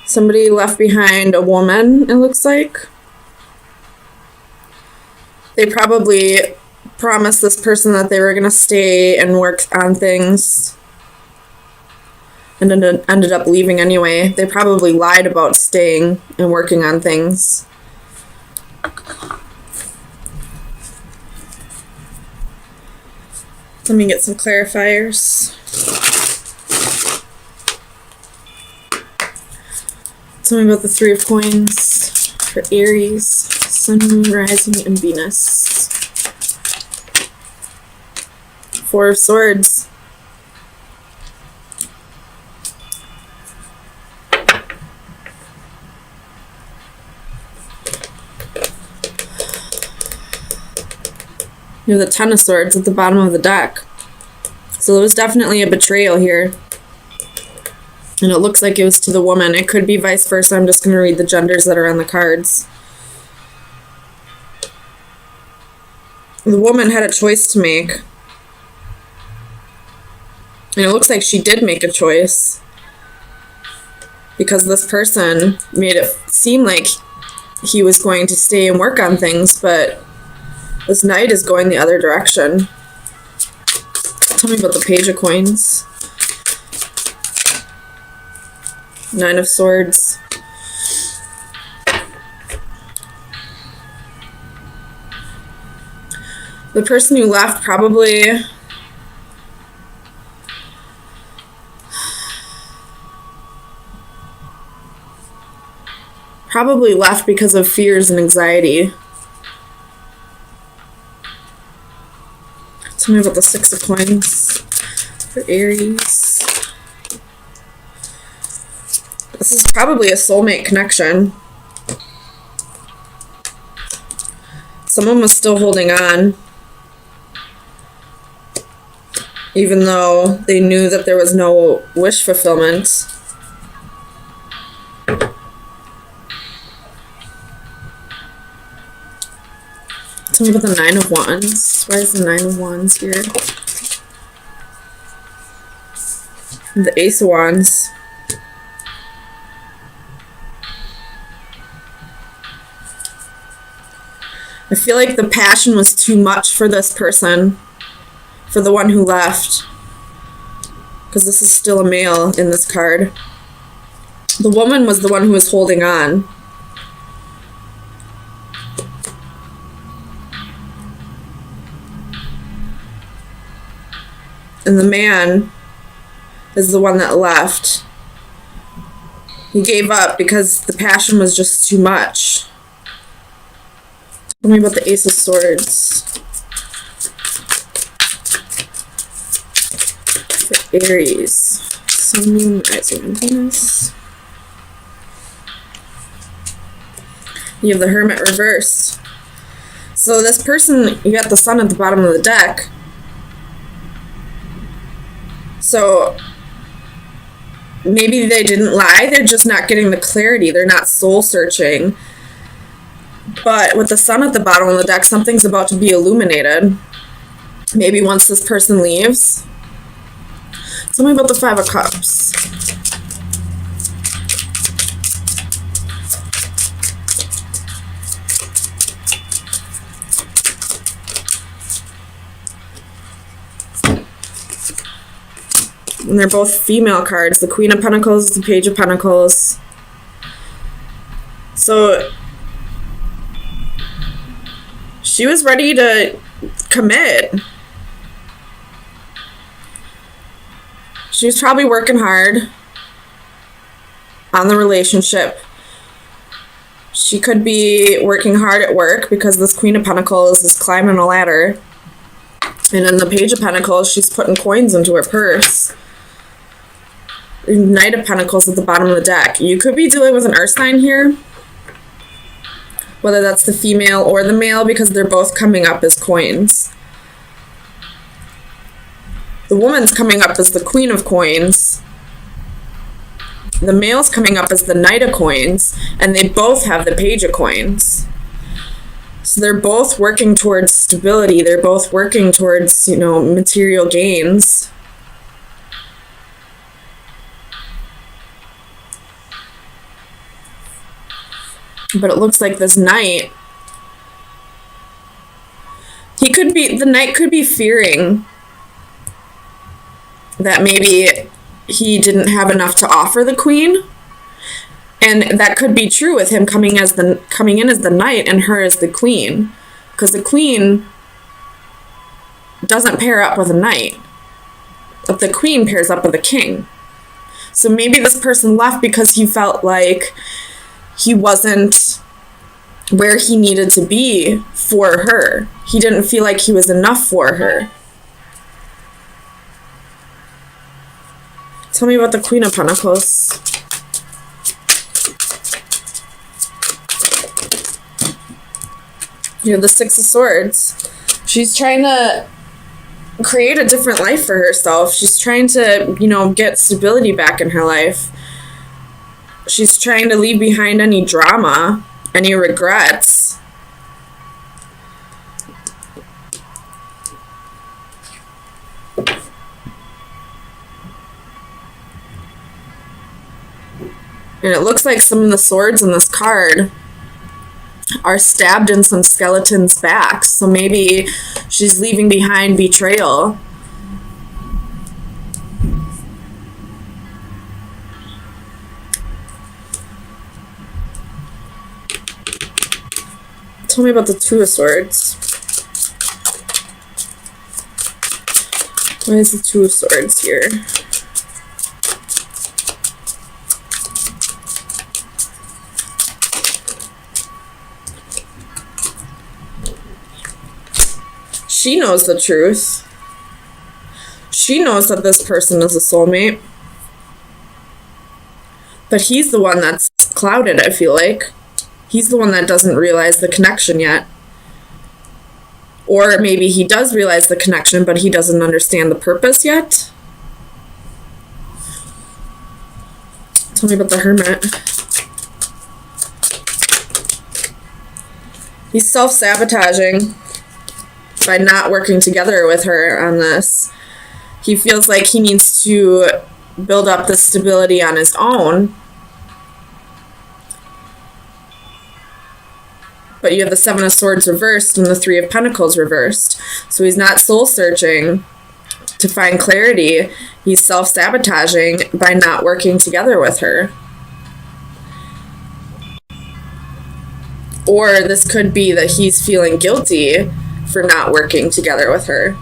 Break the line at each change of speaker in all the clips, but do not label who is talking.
Somebody left behind a woman, it looks like. They probably promised this person that they were going to stay and work on things and ended up leaving anyway. They probably lied about staying and working on things. Let me get some clarifiers. Tell me about the Three of Coins for Aries, Sun, Moon, Rising, and Venus. Four of Swords. You have the Ten of Swords at the bottom of the deck. So there was definitely a betrayal here. And it looks like it was to the woman. It could be vice versa. I'm just going to read the genders that are on the cards. The woman had a choice to make. And it looks like she did make a choice. Because this person made it seem like he was going to stay and work on things, but this knight is going the other direction. Tell me about the Page of Coins. Nine of Swords. The person who left probably left because of fears and anxiety. Tell me about the Six of Coins for Aries. This is probably a soulmate connection. Someone was still holding on, even though they knew that there was no wish fulfillment. Tell me about the Nine of Wands. Why is the Nine of Wands here? The Ace of Wands. I feel like the passion was too much for this person, for the one who left, because this is still a male in this card. The woman was the one who was holding on. And the man is the one that left. He gave up because the passion was just too much. Tell me about the Ace of Swords for Aries. Sun, Moon, Rising, and Venus. You have the Hermit reversed. So this person, you got the Sun at the bottom of the deck. So maybe they didn't lie, they're just not getting the clarity. They're not soul searching. But with the Sun at the bottom of the deck, something's about to be illuminated. Maybe once this person leaves. Tell me about the Five of Cups. And they're both female cards. The Queen of Pentacles, the Page of Pentacles. So she was ready to commit. She was probably working hard on the relationship. She could be working hard at work because this Queen of Pentacles is climbing a ladder. And in the Page of Pentacles, she's putting coins into her purse. Knight of Pentacles at the bottom of the deck. You could be dealing with an earth sign here. Whether that's the female or the male, because they're both coming up as coins. The woman's coming up as the Queen of Coins. The male's coming up as the Knight of Coins. And they both have the Page of Coins. So they're both working towards stability. They're both working towards, material gains. But it looks like this Knight, the Knight could be fearing that maybe he didn't have enough to offer the Queen. And that could be true with him coming in as the Knight and her as the Queen. Because the Queen doesn't pair up with a Knight. But the Queen pairs up with a King. So maybe this person left because he felt like he wasn't where he needed to be for her. He didn't feel like he was enough for her. Tell me about the Queen of Pentacles. You have the Six of Swords. She's trying to create a different life for herself. She's trying to, get stability back in her life. She's trying to leave behind any drama, any regrets. And it looks like some of the swords in this card are stabbed in some skeletons' backs. So maybe she's leaving behind betrayal. Tell me about the Two of Swords. Why is the Two of Swords here? She knows the truth. She knows that this person is a soulmate. But he's the one that's clouded, I feel like. He's the one that doesn't realize the connection yet. Or maybe he does realize the connection, but he doesn't understand the purpose yet. Tell me about the Hermit. He's self-sabotaging by not working together with her on this. He feels like he needs to build up the stability on his own. But you have the Seven of Swords reversed and the Three of Pentacles reversed. So he's not soul-searching to find clarity. He's self-sabotaging by not working together with her. Or this could be that he's feeling guilty for not working together with her.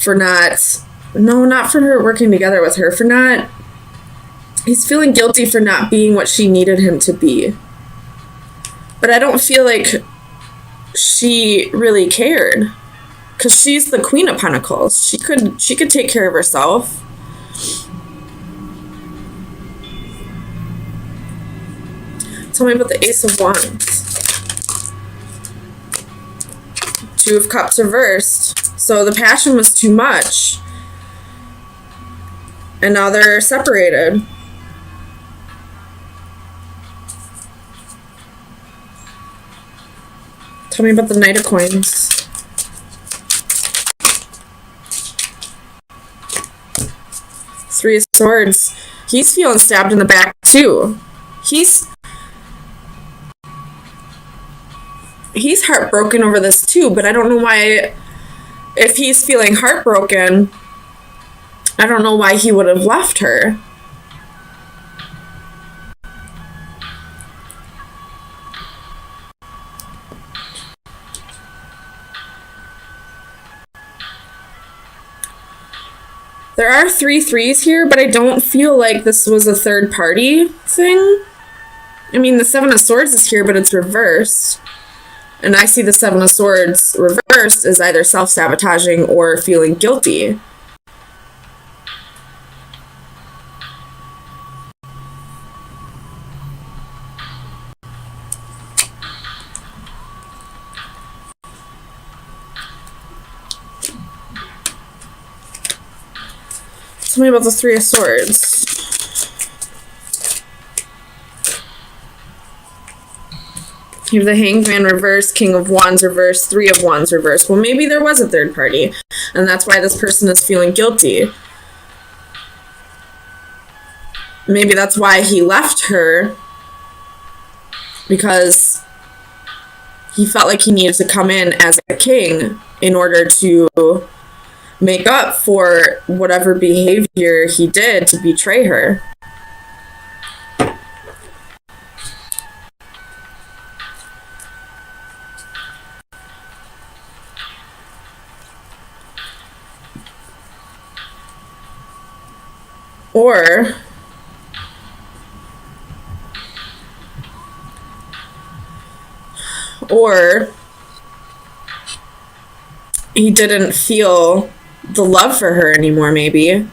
Not for her working together with her. He's feeling guilty for not being what she needed him to be. But I don't feel like she really cared. Because she's the Queen of Pentacles. She could take care of herself. Tell me about the Ace of Wands. Two of Cups reversed. So the passion was too much. And now they're separated. Tell me about the Knight of Coins. Three of Swords. He's feeling stabbed in the back too. He's heartbroken over this too, but I don't know why. If he's feeling heartbroken, I don't know why he would have left her. There are 3 threes here, but I don't feel like this was a third party thing. I mean, the Seven of Swords is here, but it's reversed. And I see the Seven of Swords reversed as either self-sabotaging or feeling guilty. Tell me about the Three of Swords. You have the Hanged Man reversed, King of Wands reversed, Three of Wands reversed. Well, maybe there was a third party, and that's why this person is feeling guilty. Maybe that's why he left her, because he felt like he needed to come in as a king in order to make up for whatever behavior he did to betray her. Or he didn't feel the love for her anymore, maybe.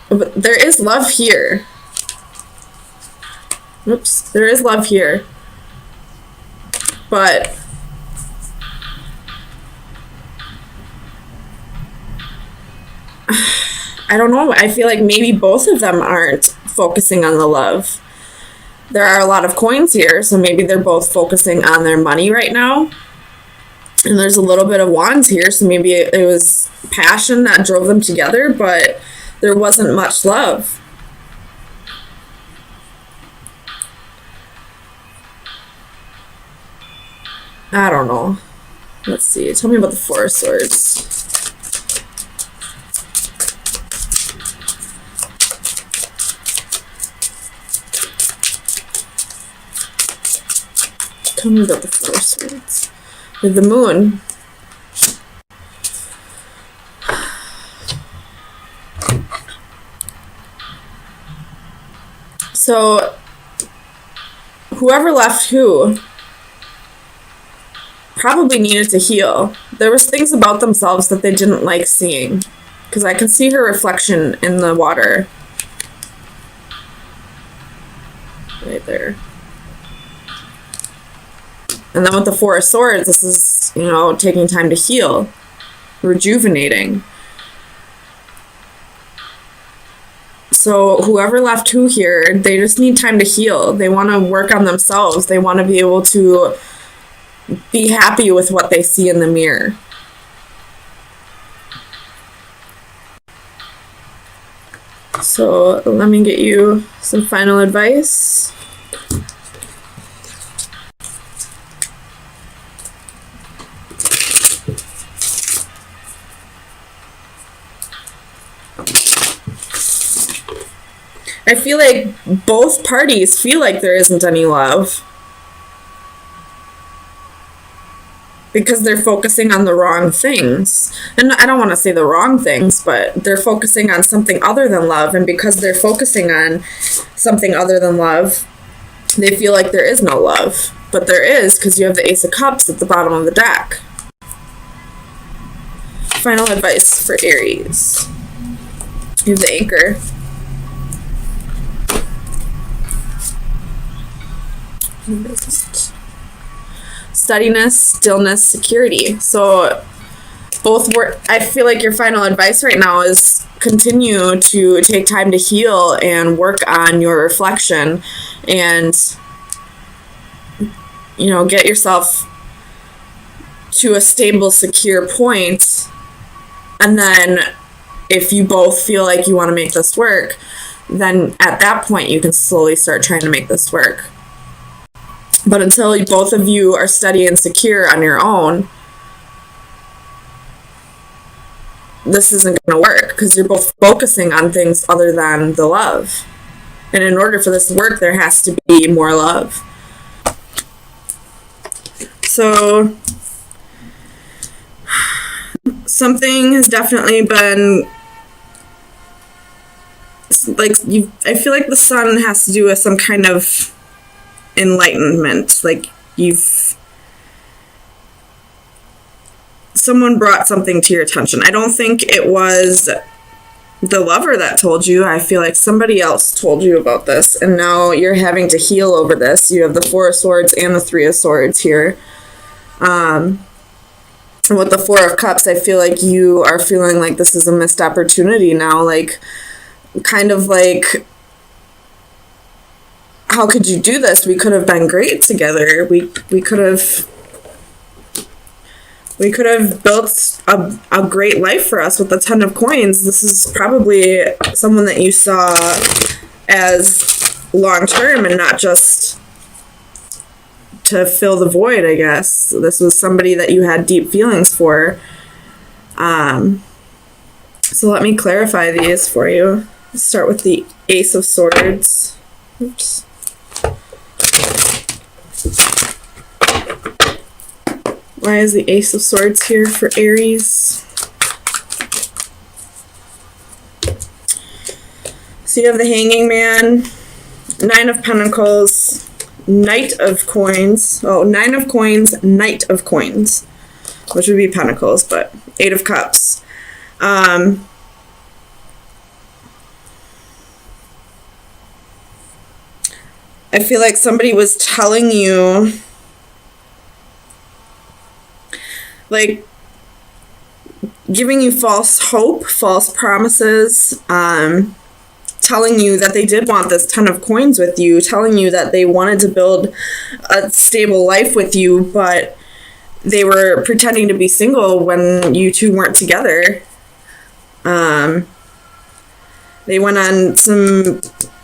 But there is love here. Oops, there is love here. But I don't know. I feel like maybe both of them aren't focusing on the love. There are a lot of coins here, so maybe they're both focusing on their money right now. And there's a little bit of wands here, so maybe it was passion that drove them together, but there wasn't much love. I don't know. Let's see. Tell me about the Four of Swords. Tell me about the Four of Swords. With the Moon. So, whoever left who probably needed to heal. There was things about themselves that they didn't like seeing. Because I can see her reflection in the water. Right there. And then with the Four of Swords, this is, you know, taking time to heal, rejuvenating. So whoever left who here, they just need time to heal. They want to work on themselves. They want to be able to be happy with what they see in the mirror. So let me get you some final advice. I feel like both parties feel like there isn't any love. Because they're focusing on the wrong things. And I don't want to say the wrong things, but they're focusing on something other than love. And because they're focusing on something other than love, they feel like there is no love. But there is, because you have the Ace of Cups at the bottom of the deck. Final advice for Aries. You have the Anchor. Steadiness, stillness, security. So both work. I feel like your final advice right now is continue to take time to heal and work on your reflection and, you know, get yourself to a stable, secure point. And then if you both feel like you want to make this work, then at that point you can slowly start trying to make this work. But until both of you are steady and secure on your own, this isn't going to work because you're both focusing on things other than the love. And in order for this to work, there has to be more love. So, something has definitely been, like, I feel like the sun has to do with some kind of enlightenment. Like, someone brought something to your attention. I don't think it was the lover that told you. I feel like somebody else told you about this, and now you're having to heal over this. You have the Four of Swords and the Three of Swords here. And with the Four of Cups, I feel like you are feeling like this is a missed opportunity now. Like, kind of like, how could you do this? We could have been great together. We could have built a great life for us with the Ten of Coins. This is probably someone that you saw as long term and not just to fill the void, I guess. This was somebody that you had deep feelings for. So let me clarify these for you. Let's start with the Ace of Swords. Oops. Why is the Ace of Swords here for Aries? So you have the Hanging Man, Nine of Pentacles, Knight of Coins. Oh, Nine of Coins, Knight of Coins, which would be Pentacles, but Eight of Cups. I feel like somebody was telling you, like, giving you false hope, false promises, telling you that they did want this 10 of coins with you, telling you that they wanted to build a stable life with you, but they were pretending to be single when you two weren't together. They went on some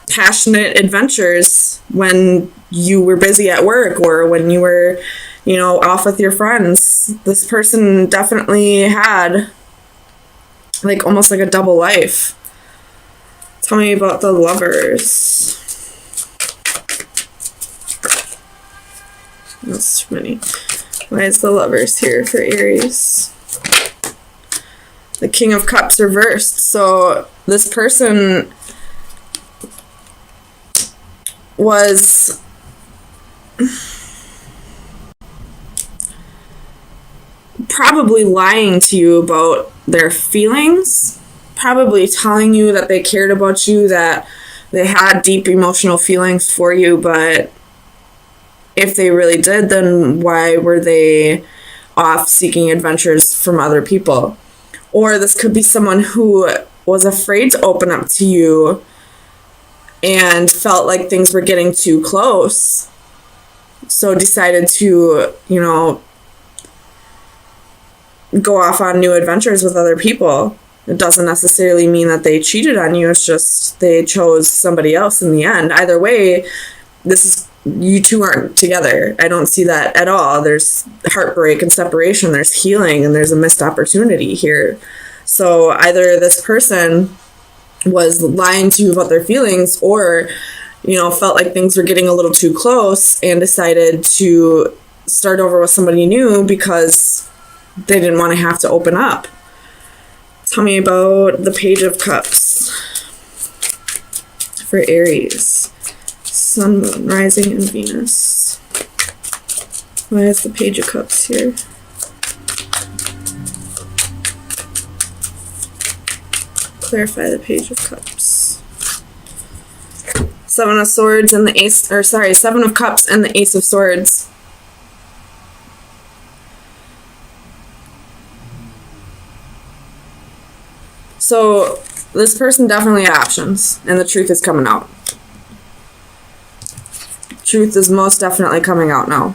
passionate adventures when you were busy at work or when you were, you know, off with your friends. This person definitely had like almost like a double life. Tell me about the Lovers. That's too many. Why is the Lovers here for Aries? The King of Cups reversed. So this person was probably lying to you about their feelings, probably telling you that they cared about you, that they had deep emotional feelings for you, but if they really did, then why were they off seeking adventures from other people? Or this could be someone who was afraid to open up to you and felt like things were getting too close, so decided to, you know, go off on new adventures with other people. It doesn't necessarily mean that they cheated on you. It's just they chose somebody else in the end. Either way, this is, you two aren't together. I don't see that at all. There's heartbreak and separation. There's healing, and there's a missed opportunity here. So either this person was lying to you about their feelings, or, you know, felt like things were getting a little too close and decided to start over with somebody new because they didn't want to have to open up. Tell me about the Page of Cups for Aries. Sun, Moon, Rising, and Venus. Why is the Page of Cups here? Clarify the Page of Cups. Seven of Swords and the Ace, or sorry, Seven of Cups and the Ace of Swords. So this person definitely had options, and the truth is coming out. Truth is most definitely coming out now.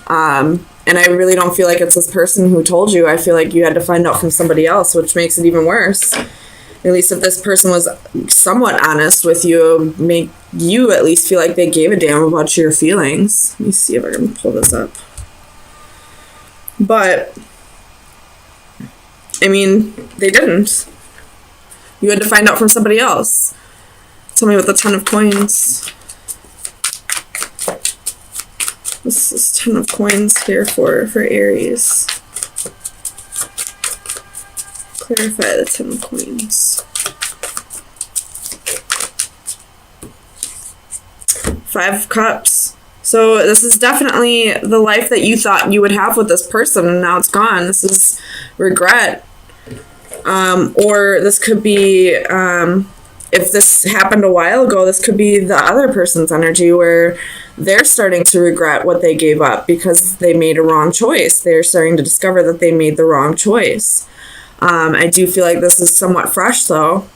And I really don't feel like it's this person who told you. I feel like you had to find out from somebody else, which makes it even worse. At least if this person was somewhat honest with you, make you at least feel like they gave a damn about your feelings. Let me see if I can pull this up. But, I mean, they didn't. You had to find out from somebody else. Tell me what the Ten of Coins. This is Ten of Coins here for Aries. Clarify the Ten of Coins. Five of Cups. So this is definitely the life that you thought you would have with this person, and now it's gone. This is regret. Or this could be, if this happened a while ago, this could be the other person's energy where they're starting to regret what they gave up because they made a wrong choice. They're starting to discover that they made the wrong choice. I do feel like this is somewhat fresh, though.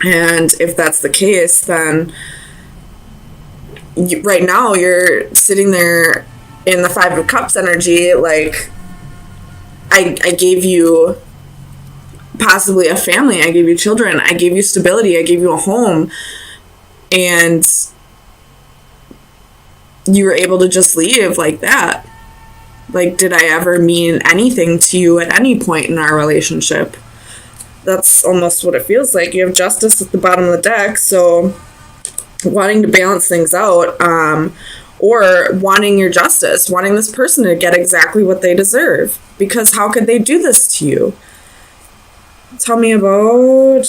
And if that's the case, then right now you're sitting there in the Five of Cups energy, like, I gave you possibly a family, I gave you children, I gave you stability, I gave you a home, and you were able to just leave like that. Like, did I ever mean anything to you at any point in our relationship? That's almost what it feels like. You have Justice at the bottom of the deck, so wanting to balance things out, or wanting your justice, wanting this person to get exactly what they deserve. Because how could they do this to you? Tell me about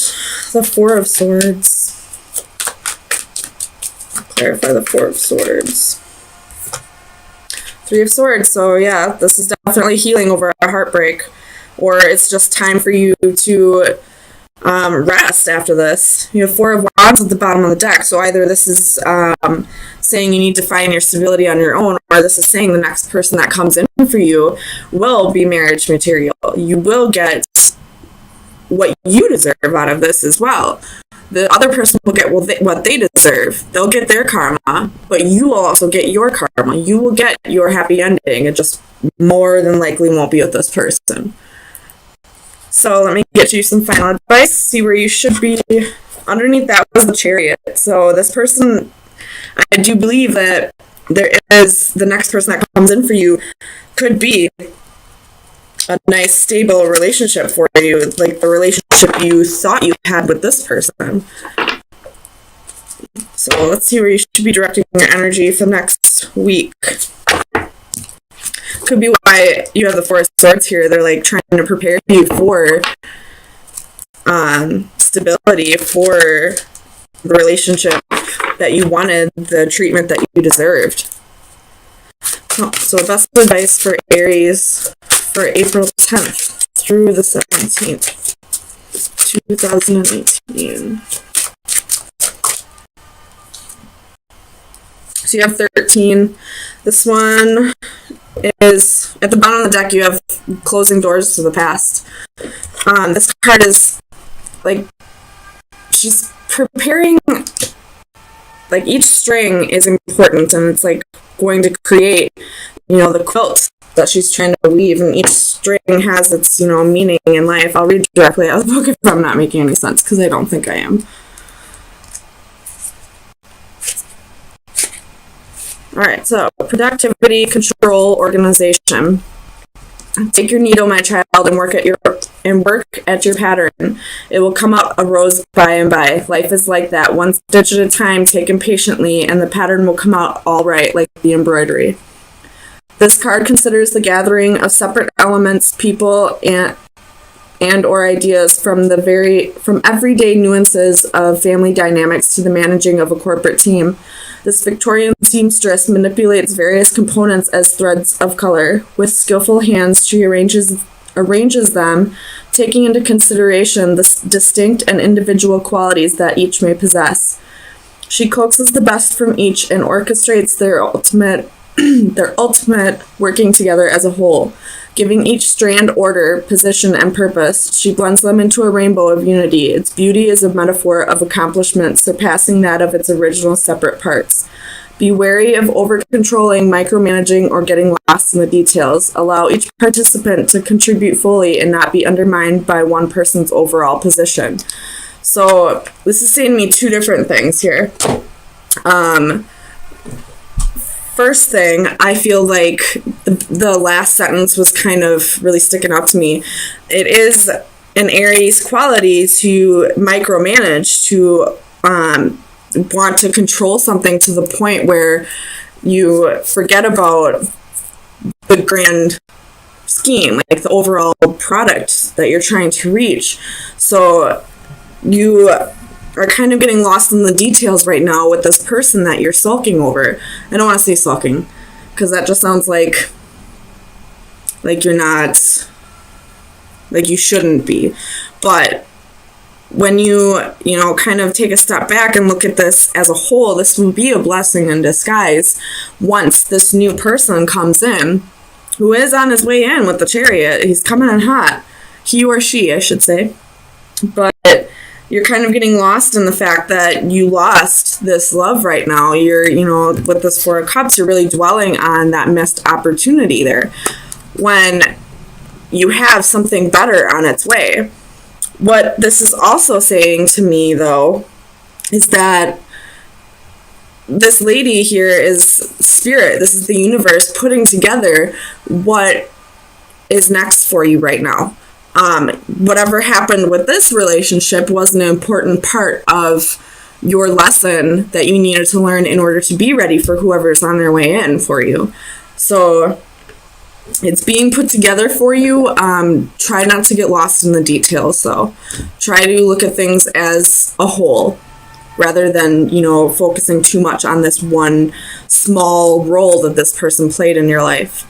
the Four of Swords. Clarify the Four of Swords. Three of Swords. So yeah, this is definitely healing over a heartbreak, or it's just time for you to rest after this. You have Four of Wands at the bottom of the deck. So either this is saying you need to find your stability on your own, or this is saying the next person that comes in for you will be marriage material. You will get what you deserve out of this as well. The other person will get what they deserve. They'll get their karma, but you will also get your karma. You will get your happy ending. It just more than likely won't be with this person. So let me get you some final advice. See where you should be. Underneath that was the Chariot. So this person, I do believe that there is the next person that comes in for you could be a nice, stable relationship for you, like the relationship you thought you had with this person. So let's see where you should be directing your energy for next week. Could be why you have the Four of Swords here. They're like trying to prepare you for stability, for the relationship that you wanted, the treatment that you deserved. So the best advice for Aries for April 10th through the 17th, 2018. So you have 13. This one is, at the bottom of the deck, you have closing doors to the past. This card is, like, she's preparing, like, each string is important, and it's, like, going to create, the quilt that she's trying to weave, and each string has its, meaning in life. I'll read directly out of the book if I'm not making any sense, because I don't think I am. Alright, so productivity, control, organization. Take your needle, my child, and work at your pattern. It will come out a rose by and by. Life is like that, one stitch at a time, taken patiently, and the pattern will come out all right, like the embroidery. This card considers the gathering of separate elements, people, and or ideas from everyday nuances of family dynamics to the managing of a corporate team. This Victorian seamstress manipulates various components as threads of color. With skillful hands, she arranges them, taking into consideration the distinct and individual qualities that each may possess. She coaxes the best from each and orchestrates their ultimate working together as a whole. Giving each strand order, position, and purpose, she blends them into a rainbow of unity. Its beauty is a metaphor of accomplishment surpassing that of its original separate parts. Be wary of over-controlling, micromanaging, or getting lost in the details. Allow each participant to contribute fully and not be undermined by one person's overall position. So this is saying me two different things here. First thing, I feel like the last sentence was kind of really sticking out to me. It is an Aries quality to micromanage, to want to control something to the point where you forget about the grand scheme, like the overall product that you're trying to reach. So you are kind of getting lost in the details right now with this person that you're sulking over. I don't want to say sulking, because that just sounds like you're not, like you shouldn't be. But when you kind of take a step back and look at this as a whole, this will be a blessing in disguise once this new person comes in, who is on his way in with the Chariot. He's coming in hot. He or she, I should say. But you're kind of getting lost in the fact that you lost this love right now. You're, with this Four of Cups, you're really dwelling on that missed opportunity there, when you have something better on its way. What this is also saying to me, though, is that this lady here is spirit. This is the universe putting together what is next for you right now. Whatever happened with this relationship was an important part of your lesson that you needed to learn in order to be ready for whoever's on their way in for you. So it's being put together for you. Try not to get lost in the details, though. Try to look at things as a whole rather than, focusing too much on this one small role that this person played in your life.